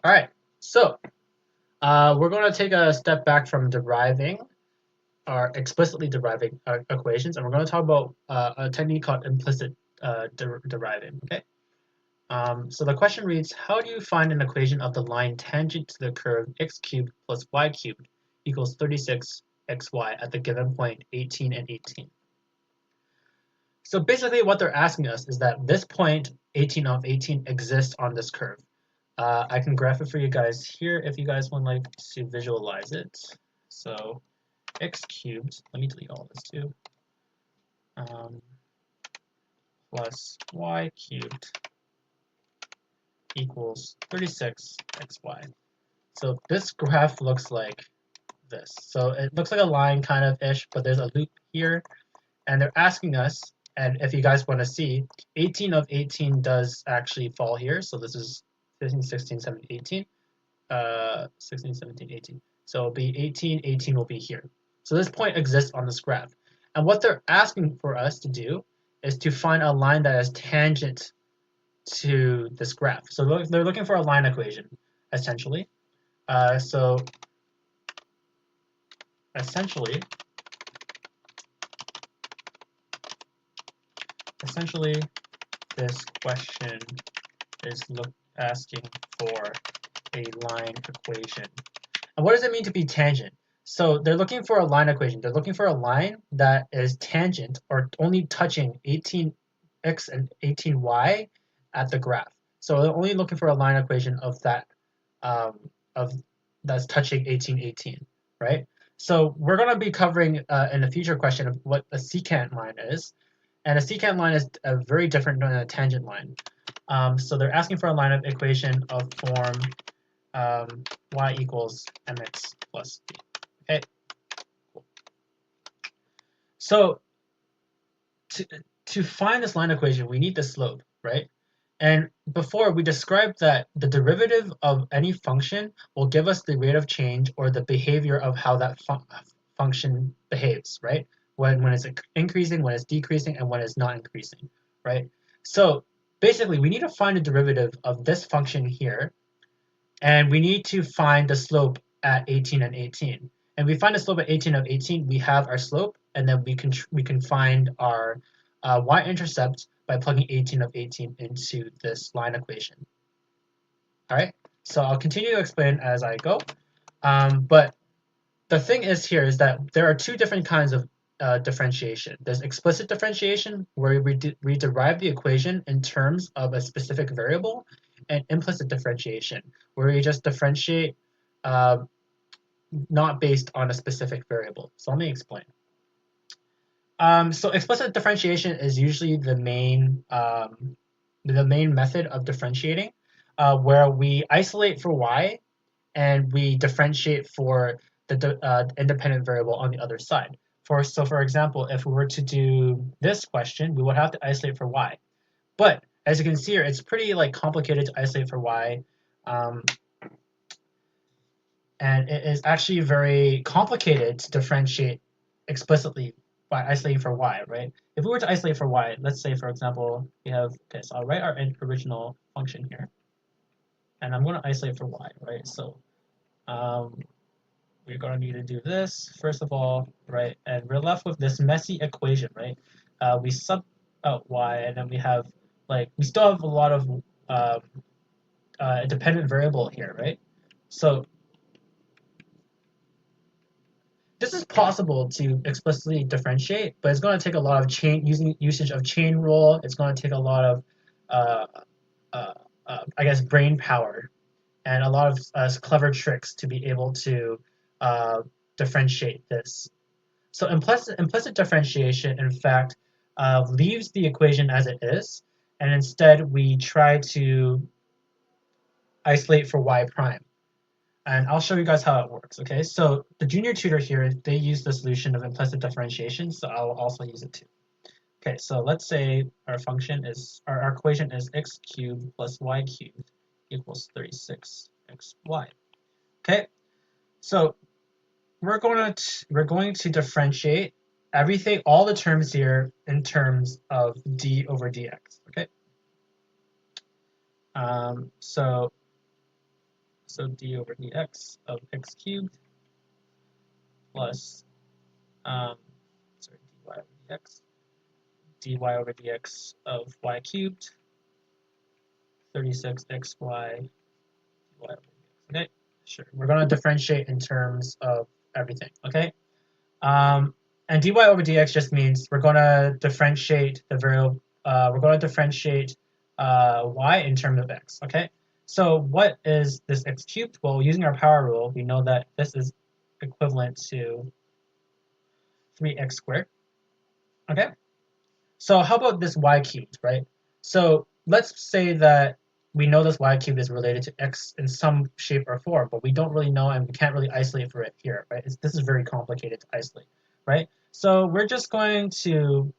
All right, so we're going to take a step back from deriving or explicitly deriving equations, and we're going to talk about a technique called implicit deriving. Okay. So the question reads: how do you find an equation of the line tangent to the curve x cubed plus y cubed equals 36xy at the given point 18 and 18? So basically what they're asking us is that this point 18 of 18 exists on this curve. I can graph it for you guys here if you guys would like to visualize it. So x cubed, let me delete all this too, plus y cubed equals 36xy. So this graph looks like this. So it looks like a line kind of ish, but there's a loop here. And they're asking us, and if you guys want to see, 18 of 18 does actually fall here. So this is 15, 16, 17, 18. 16, 17, 18. So it'll be 18, 18 will be here. So this point exists on this graph. And what they're asking for us to do is to find a line that is tangent to this graph. So they're looking for a line equation, essentially. So essentially, this question is asking for a line equation. And what does it mean to be tangent? So they're looking for a line equation. They're looking for a line that is tangent or only touching 18x and 18y at the graph. So they're only looking for a line equation of that that's touching 18, 18, right? So we're going to be covering in a future question of what a secant line is. And a secant line is very different than a tangent line. So they're asking for a line of equation of form y equals mx plus b. Okay. So to find this line equation, we need the slope, right? And before we described that the derivative of any function will give us the rate of change or the behavior of how that function behaves, right? When it's increasing, when it's decreasing, and when it's not increasing, right? So basically, we need to find the derivative of this function here, and we need to find the slope at 18 and 18. And we find the slope at 18 of 18, we have our slope, and then we can find our y-intercept by plugging 18 of 18 into this line equation. All right, so I'll continue to explain as I go. But the thing is here is that there are two different kinds of differentiation. There's explicit differentiation, where we derive the equation in terms of a specific variable, and implicit differentiation, where we just differentiate not based on a specific variable. So let me explain. So explicit differentiation is usually the main method of differentiating, where we isolate for y and we differentiate for the independent variable on the other side. So for example, if we were to do this question, we would have to isolate for y. But as you can see here, it's pretty complicated to isolate for y, and it is actually very complicated to differentiate explicitly by isolating for y, right? If we were to isolate for y, let's say for example we have, okay, so I'll write our original function here, and I'm going to isolate for y, right? So we're going to need to do this first of all, right? And we're left with this messy equation, right? We sub out y, and then we have we still have a lot of dependent variable here, right? So this is possible to explicitly differentiate, but it's going to take a lot of usage of chain rule. It's going to take a lot of I guess brain power and a lot of clever tricks to be able to differentiate this. So implicit differentiation, in fact, leaves the equation as it is, and instead we try to isolate for y prime. And I'll show you guys how it works, okay? So the junior tutor here, they use the solution of implicit differentiation, so I'll also use it too. Okay, so let's say our equation is x cubed plus y cubed equals 36xy. Okay, so we're going to differentiate everything, all the terms here, in terms of d over dx. Okay, so So d over dx of x cubed plus, sorry, dy over dx, dy over dx of y cubed, 36xy dy over dx. Okay, sure. We're going to differentiate in terms of everything, okay? And dy over dx just means we're going to differentiate the variable, we're going to differentiate y in terms of x, okay? So what is this x cubed? Well, using our power rule, we know that this is equivalent to 3x squared, okay? So how about this y cubed, right? So let's say that we know this y cubed is related to x in some shape or form, but we don't really know and we can't really isolate for it here, right? This is very complicated to isolate, right? So we're just going to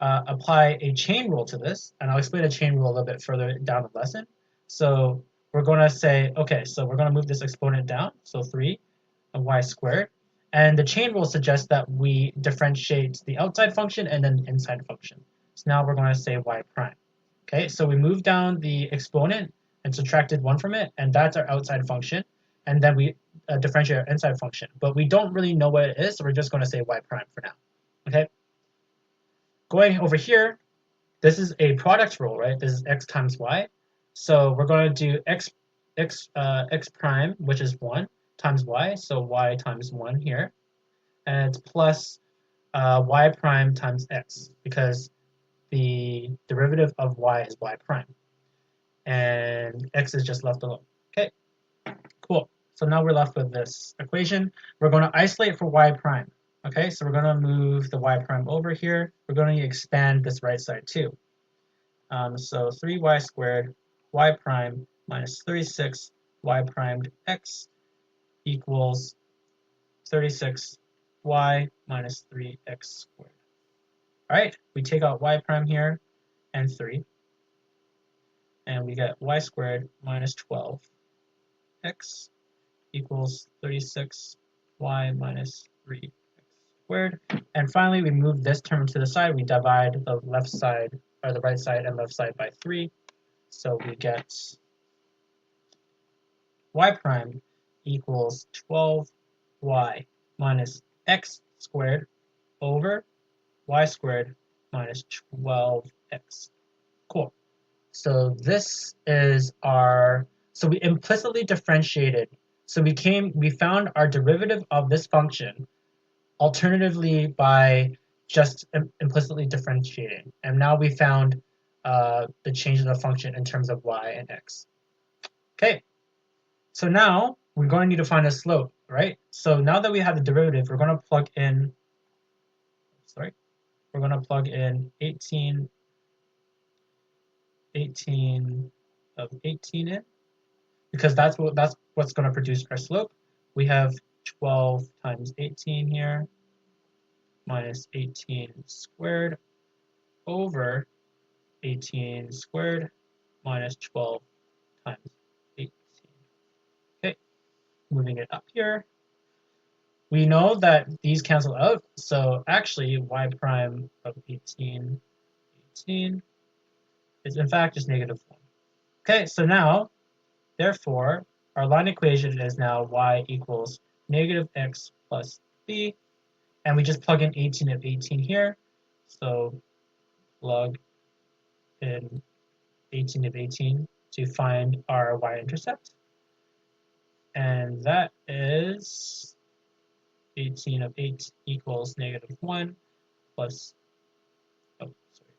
apply a chain rule to this, and I'll explain a chain rule a little bit further down the lesson. So we're going to say, okay, so we're going to move this exponent down, so 3 and y squared. And the chain rule suggests that we differentiate the outside function and then the inside function. So now we're going to say y prime. Okay, so we moved down the exponent and subtracted 1 from it, and that's our outside function. And then we differentiate our inside function. But we don't really know what it is, so we're just going to say y prime for now. Okay. Going over here, this is a product rule, right? This is x times y. So we're going to do x prime, which is 1, times y, so y times 1 here. And it's plus y prime times x, because the derivative of y is y prime. And x is just left alone. Okay, cool. So now we're left with this equation. We're going to isolate for y prime. Okay, so we're going to move the y prime over here. We're going to expand this right side too. So 3y squared y prime minus 36 y primed x equals 36y minus 3x squared. All right, we take out y prime here and 3, and we get y squared minus 12x equals 36y minus 3x squared. And finally, we move this term to the side. We divide the left side, or the right side and left side by 3. So we get y prime equals 12y minus x squared over y squared minus 12x. Cool. So this is our, so we implicitly differentiated. So we found our derivative of this function alternatively by just implicitly differentiating. And now we found the change of the function in terms of y and x. Okay, so now we're going to need to find a slope, right? So now that we have the derivative, we're going to plug in, we're going to plug in 18 of 18 in, because that's what's going to produce our slope. We have 12 times 18 here minus 18 squared over 18 squared minus 12 times 18. Okay, moving it up here. We know that these cancel out, so actually y prime of 18 is in fact just negative 1. Okay, so now, therefore, our line equation is now y equals negative x plus b, and we just plug in 18 of 18 here, so plug in 18 of 18 to find our y-intercept, and that is 18 of 8 equals negative 1 plus,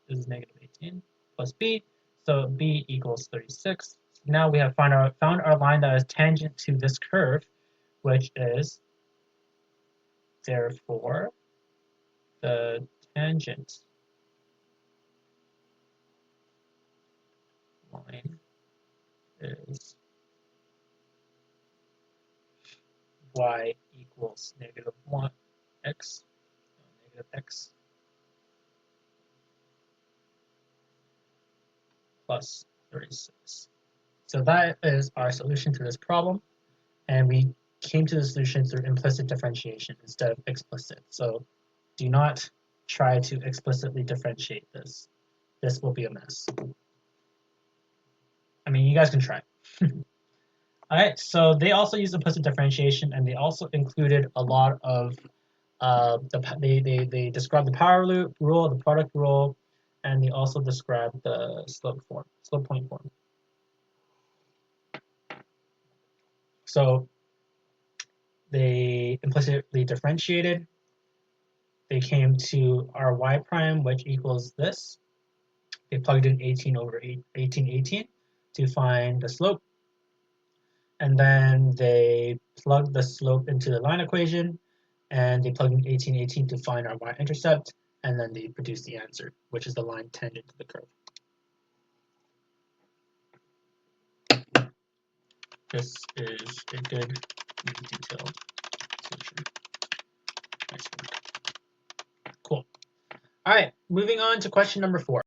this is negative 18 plus b, so b equals 36. Now we have found our line that is tangent to this curve, which is, therefore, the tangent line is y equals negative 1 x, negative x plus 36. So that is our solution to this problem, and we came to the solution through implicit differentiation instead of explicit. So do not try to explicitly differentiate this. This will be a mess. I mean, you guys can try. All right, so they also used implicit differentiation, and they also included a lot of they described the power rule, the product rule, and they also described the slope point form. So they implicitly differentiated. They came to our y prime, which equals this. They plugged in 18 over 18 to find the slope. And then they plugged the slope into the line equation, and they plugged in 18 to find our y-intercept, and then they produced the answer, which is the line tangent to the curve. This is a good detailed solution. Nice work. Cool. All right, moving on to question number 4.